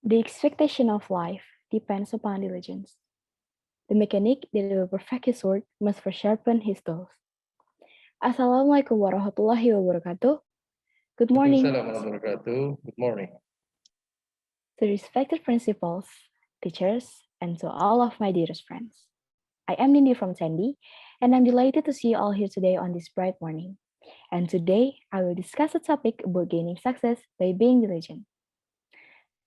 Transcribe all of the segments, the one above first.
The expectation of life depends upon diligence. The mechanic that will perfect his work must first sharpen his tools. Assalamualaikum warahmatullahi wabarakatuh. Good morning Waalaikumsalam warahmatullahi wabarakatuh. Good morning. to respected principals, teachers, and to all of my dearest friends. I am Nindya from Sandy, and I'm delighted to see you all here today on this bright morning. And today, I will discuss a topic about gaining success by being diligent.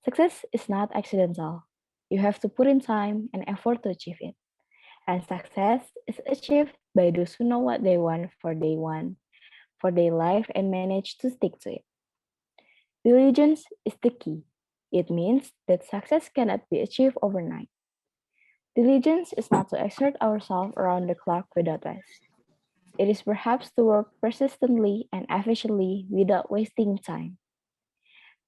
Success is not accidental. You have to put in time and effort to achieve it. And success is achieved by those who know what they want for their life and manage to stick to it. Diligence is the key. It means that success cannot be achieved overnight. Diligence is not to exert ourselves around the clock without rest. It is perhaps to work persistently and efficiently without wasting time.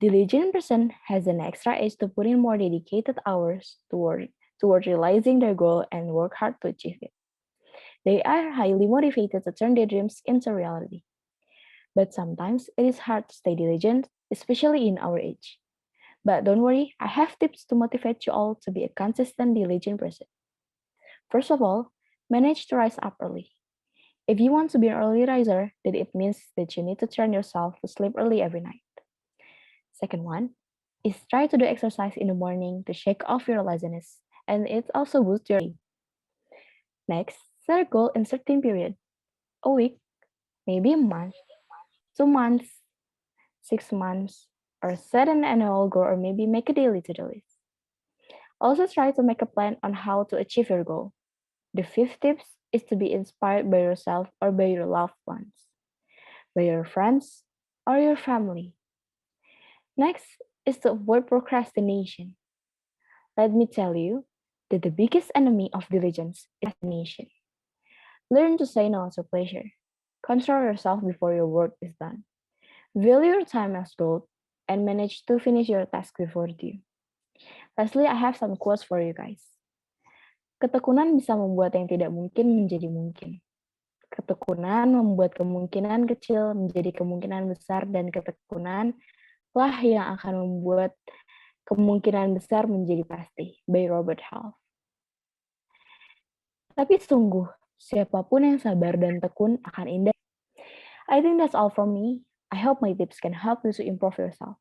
Diligent person has an extra edge to put in more dedicated hours toward realizing their goal and work hard to achieve it. They are highly motivated to turn their dreams into reality. But sometimes it is hard to stay diligent, especially in our age. But don't worry, I have tips to motivate you all to be a consistent, diligent person. First of all, manage to rise up early. If you want to be an early riser, then it means that you need to train yourself to sleep early every night. Second one is try to do exercise in the morning to shake off your laziness, and it also boosts your day. Next, set a goal in certain period, a week, maybe a month, 2 months, 6 months, or set an annual goal or maybe make a daily to-do list. Also try to make a plan on how to achieve your goal. The fifth tips is to be inspired by yourself or by your loved ones, by your friends or your family. Next is to avoid procrastination. Let me tell you that the biggest enemy of diligence is procrastination. Learn to say no to pleasure. Control yourself before your work is done. Value your time as gold and manage to finish your task before due. Lastly, I have some quotes for you guys. Ketekunan bisa membuat yang tidak mungkin menjadi mungkin. Ketekunan membuat kemungkinan kecil menjadi kemungkinan besar dan ketekunan lah yang akan membuat kemungkinan besar menjadi pasti. By Robert Half. Tapi sungguh, siapapun yang sabar dan tekun akan indah. I think that's all from me. I hope my tips can help you to improve yourself.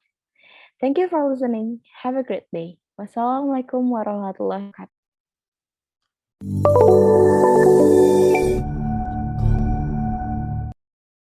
Thank you for listening. Have a great day. Wassalamualaikum warahmatullahi wabarakatuh.